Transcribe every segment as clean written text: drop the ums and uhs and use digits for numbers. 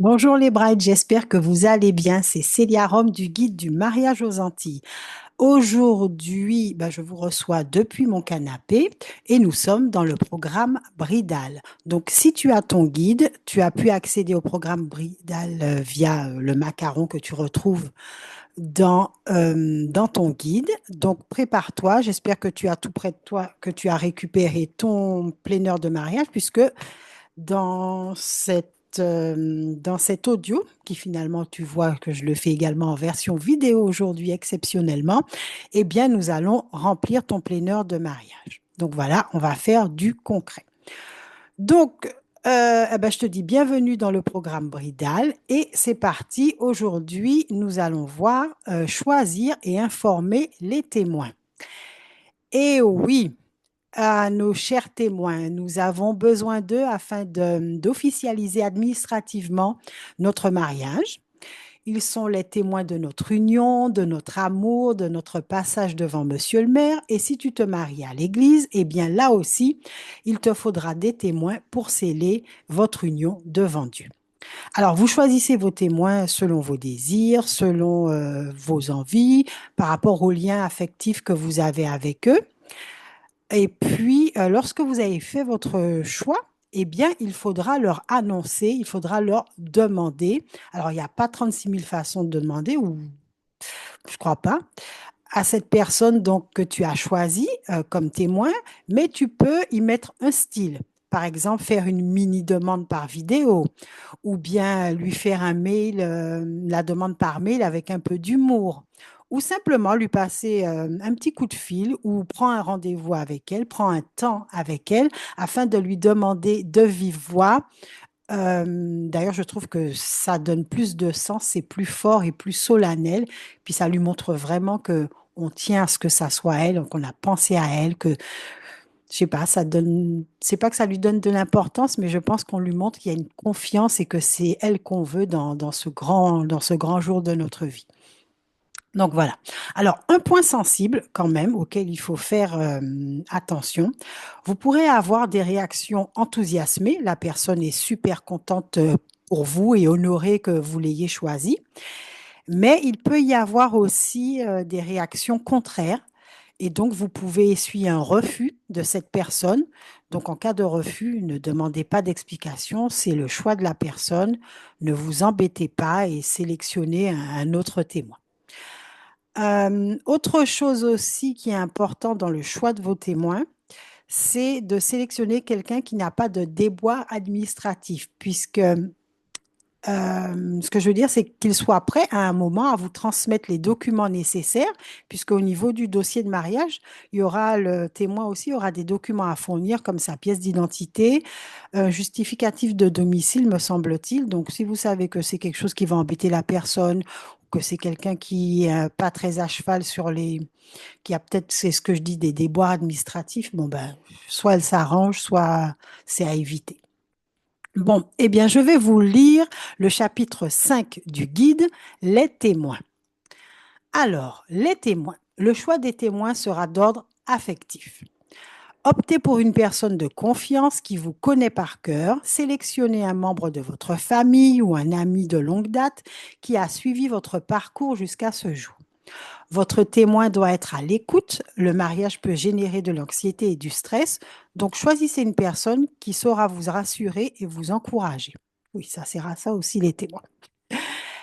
Bonjour les brides, j'espère que vous allez bien. C'est Célia Rome du guide du mariage aux Antilles. Aujourd'hui, je vous reçois depuis mon canapé et nous sommes dans le programme Bridal. Donc, si tu as ton guide, tu as pu accéder au programme Bridal via le macaron que tu retrouves dans ton guide. Donc, prépare-toi. J'espère que tu as tout près de toi, que tu as récupéré ton planeur de mariage, puisque dans dans cet audio, qui finalement, tu vois que je le fais également en version vidéo aujourd'hui exceptionnellement, eh bien, nous allons remplir ton planeur de mariage. Donc voilà, on va faire du concret. Donc, je te dis bienvenue dans le programme Bridal et c'est parti. Aujourd'hui, nous allons voir choisir et informer les témoins. Et oui, à nos chers témoins, nous avons besoin d'eux afin d'officialiser administrativement notre mariage. Ils sont les témoins de notre union, de notre amour, de notre passage devant Monsieur le maire. Et si tu te maries à l'église, eh bien là aussi, il te faudra des témoins pour sceller votre union devant Dieu. Alors, vous choisissez vos témoins selon vos désirs, selon vos envies, par rapport aux liens affectifs que vous avez avec eux. Et puis, lorsque vous avez fait votre choix, eh bien, il faudra leur annoncer, il faudra leur demander. Alors, il n'y a pas 36 000 façons de demander, ou je crois pas, à cette personne donc que tu as choisie comme témoin, mais tu peux y mettre un style. Par exemple, faire une mini demande par vidéo ou bien lui faire un mail, la demande par mail avec un peu d'humour, ou simplement lui passer un petit coup de fil ou prends un rendez-vous avec elle, prends un temps avec elle afin de lui demander de vive voix. D'ailleurs, je trouve que ça donne plus de sens, c'est plus fort et plus solennel, puis ça lui montre vraiment que on tient à ce que ça soit elle, qu'on a pensé à elle, que je sais pas, ça donne, c'est pas que ça lui donne de l'importance, mais je pense qu'on lui montre qu'il y a une confiance et que c'est elle qu'on veut dans ce grand jour de notre vie. Donc voilà. Alors, un point sensible quand même auquel il faut faire attention, vous pourrez avoir des réactions enthousiasmées. La personne est super contente pour vous et honorée que vous l'ayez choisie. Mais il peut y avoir aussi des réactions contraires. Et donc, vous pouvez essuyer un refus de cette personne. Donc, en cas de refus, ne demandez pas d'explication. C'est le choix de la personne. Ne vous embêtez pas et sélectionnez un autre témoin. Autre chose aussi qui est important dans le choix de vos témoins, c'est de sélectionner quelqu'un qui n'a pas de déboire administratif, puisque ce que je veux dire, c'est qu'il soit prêt à un moment à vous transmettre les documents nécessaires, puisqu'au niveau du dossier de mariage, il y aura le témoin aussi, aura des documents à fournir, comme sa pièce d'identité, un justificatif de domicile, me semble-t-il. Donc, si vous savez que c'est quelque chose qui va embêter la personne, que c'est quelqu'un qui n'est pas très à cheval sur les, qui a peut-être, c'est ce que je dis, des déboires administratifs, bon ben, soit elle s'arrange, soit c'est à éviter. Bon, eh bien, je vais vous lire le chapitre 5 du guide, les témoins. Alors, les témoins. Le choix des témoins sera d'ordre affectif. Optez pour une personne de confiance qui vous connaît par cœur. Sélectionnez un membre de votre famille ou un ami de longue date qui a suivi votre parcours jusqu'à ce jour. Votre témoin doit être à l'écoute. Le mariage peut générer de l'anxiété et du stress. Donc, choisissez une personne qui saura vous rassurer et vous encourager. Oui, ça sert à ça aussi les témoins.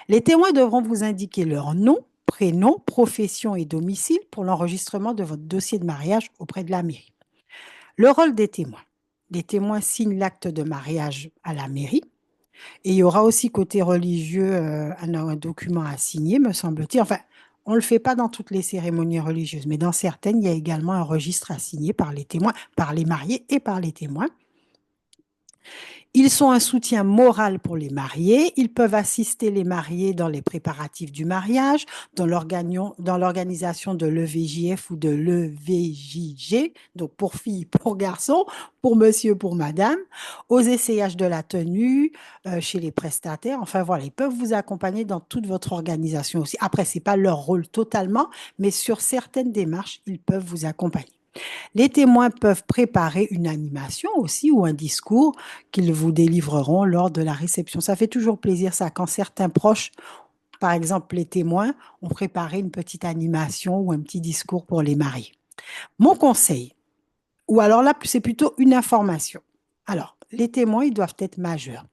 Les témoins devront vous indiquer leur nom, prénom, profession et domicile pour l'enregistrement de votre dossier de mariage auprès de la mairie. Le rôle des témoins. Les témoins signent l'acte de mariage à la mairie. Et il y aura aussi côté religieux un document à signer, me semble-t-il. Enfin, on ne le fait pas dans toutes les cérémonies religieuses, mais dans certaines, il y a également un registre à signer par les témoins, par les mariés et par les témoins. Ils sont un soutien moral pour les mariés. Ils peuvent assister les mariés dans les préparatifs du mariage, dans l'organisation de l'EVJF ou de l'EVJG, donc pour filles, pour garçons, pour monsieur, pour madame, aux essayages de la tenue, chez les prestataires. Enfin voilà, ils peuvent vous accompagner dans toute votre organisation aussi. Après, ce n'est pas leur rôle totalement, mais sur certaines démarches, ils peuvent vous accompagner. Les témoins peuvent préparer une animation aussi ou un discours qu'ils vous délivreront lors de la réception. Ça fait toujours plaisir ça quand certains proches, par exemple les témoins, ont préparé une petite animation ou un petit discours pour les mariés. Mon conseil, ou alors là, c'est plutôt une information. Alors, les témoins, ils doivent être majeurs.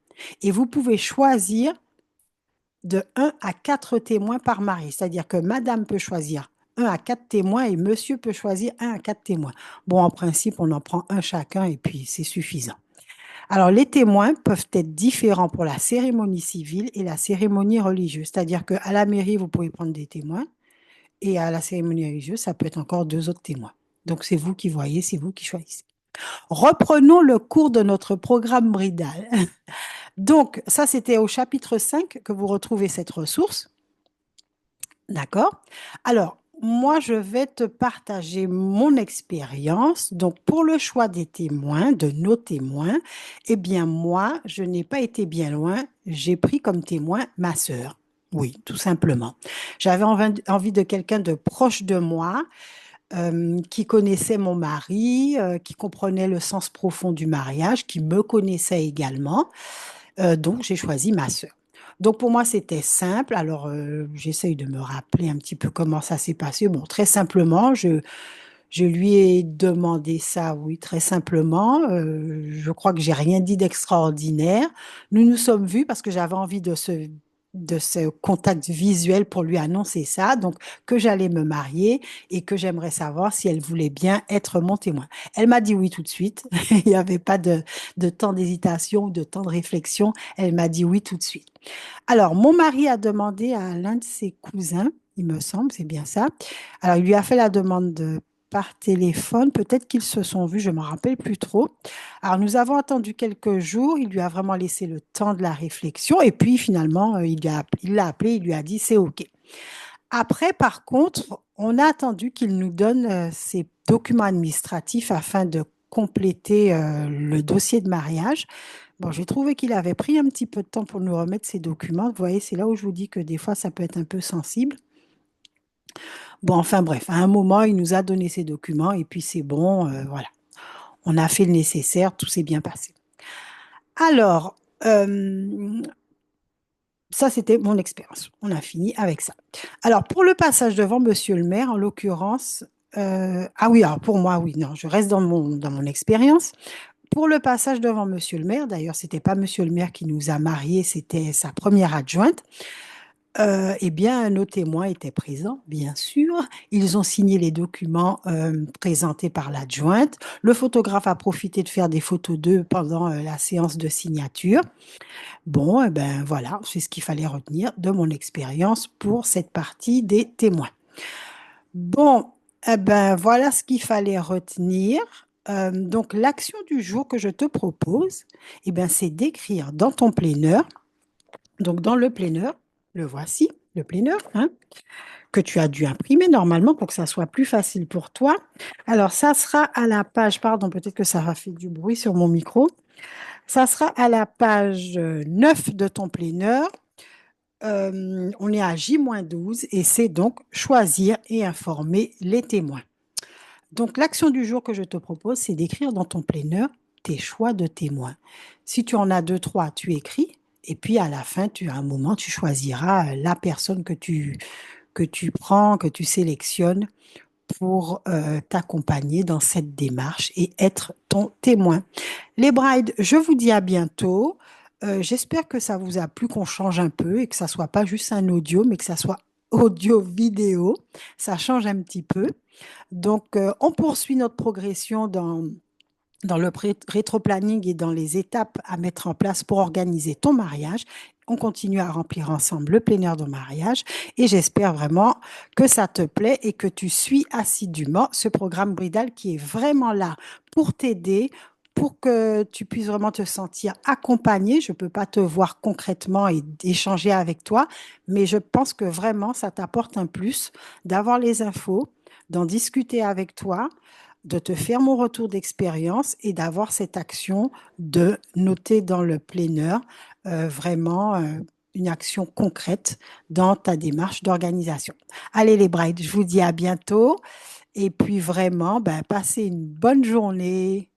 Et vous pouvez choisir de un à 4 témoins par marié. C'est-à-dire que madame peut choisir un à 4 témoins et monsieur peut choisir un à 4 témoins. Bon, en principe, on en prend un chacun et puis c'est suffisant. Alors, les témoins peuvent être différents pour la cérémonie civile et la cérémonie religieuse. C'est-à-dire qu'à la mairie, vous pouvez prendre des témoins et à la cérémonie religieuse, ça peut être encore 2 autres témoins. Donc, c'est vous qui voyez, c'est vous qui choisissez. Reprenons le cours de notre programme Bridal. Donc, ça, c'était au chapitre 5 que vous retrouvez cette ressource. D'accord? Alors, moi, je vais te partager mon expérience. Donc, pour le choix des témoins, de nos témoins, eh bien, moi, je n'ai pas été bien loin. J'ai pris comme témoin ma sœur. Oui, tout simplement. J'avais envie de quelqu'un de proche de moi, qui connaissait mon mari, qui comprenait le sens profond du mariage, qui me connaissait également. Donc, j'ai choisi ma sœur. Donc, pour moi, c'était simple. Alors, j'essaye de me rappeler un petit peu comment ça s'est passé. Bon, très simplement, je lui ai demandé ça, oui, très simplement. Je crois que j'ai rien dit d'extraordinaire. Nous nous sommes vus parce que j'avais envie de ce contact visuel pour lui annoncer ça, donc que j'allais me marier et que j'aimerais savoir si elle voulait bien être mon témoin. Elle m'a dit oui tout de suite. Il n'y avait pas de temps d'hésitation ou de temps de réflexion. Elle m'a dit oui tout de suite. Alors, mon mari a demandé à l'un de ses cousins, il me semble, c'est bien ça. Alors, il lui a fait la demande par téléphone. Peut-être qu'ils se sont vus, je ne me rappelle plus trop. Alors, nous avons attendu quelques jours. Il lui a vraiment laissé le temps de la réflexion. Et puis, finalement, il l'a appelé, il lui a dit, c'est OK. Après, par contre, on a attendu qu'il nous donne ses documents administratifs afin de compléter le dossier de mariage. Bon, j'ai trouvé qu'il avait pris un petit peu de temps pour nous remettre ces documents. Vous voyez, c'est là où je vous dis que des fois, ça peut être un peu sensible. Bon, enfin bref, à un moment, il nous a donné ces documents et puis c'est bon, voilà. On a fait le nécessaire, tout s'est bien passé. Alors, ça, c'était mon expérience. On a fini avec ça. Alors, pour le passage devant Monsieur le maire, en l'occurrence, ah oui, alors pour moi, oui, non, je reste dans mon expérience. Pour le passage devant Monsieur le maire, d'ailleurs, c'était pas Monsieur le maire qui nous a mariés, c'était sa première adjointe. Eh bien, nos témoins étaient présents, bien sûr. Ils ont signé les documents présentés par l'adjointe. Le photographe a profité de faire des photos d'eux pendant la séance de signature. Bon, eh ben voilà, c'est ce qu'il fallait retenir de mon expérience pour cette partie des témoins. Bon, eh ben voilà ce qu'il fallait retenir. Donc, l'action du jour que je te propose, eh ben, c'est d'écrire dans ton planeur. Donc, dans le planeur, le voici, le planeur, hein, que tu as dû imprimer normalement pour que ça soit plus facile pour toi. Alors, ça sera à la page, pardon, peut-être que ça va faire du bruit sur mon micro. Ça sera à la page 9 de ton planeur. On est à J-12 et c'est donc choisir et informer les témoins. Donc, l'action du jour que je te propose, c'est d'écrire dans ton planeur tes choix de témoins. Si tu en as deux, trois, tu écris. Et puis, à la fin, à un moment, tu choisiras la personne que tu prends, que tu sélectionnes pour t'accompagner dans cette démarche et être ton témoin. Les brides, je vous dis à bientôt. J'espère que ça vous a plu, qu'on change un peu et que ça soit pas juste un audio, mais que ça soit audio-vidéo. Ça change un petit peu. Donc, on poursuit notre progression dans le rétro-planning et dans les étapes à mettre en place pour organiser ton mariage. On continue à remplir ensemble le planeur de mariage et j'espère vraiment que ça te plaît et que tu suis assidûment ce programme Bridal qui est vraiment là pour t'aider, pour que tu puisses vraiment te sentir accompagné. Je ne peux pas te voir concrètement et échanger avec toi, mais je pense que vraiment ça t'apporte un plus d'avoir les infos, d'en discuter avec toi, de te faire mon retour d'expérience et d'avoir cette action de noter dans le planner vraiment une action concrète dans ta démarche d'organisation. Allez les brides, je vous dis à bientôt Et puis vraiment, ben, passez une bonne journée.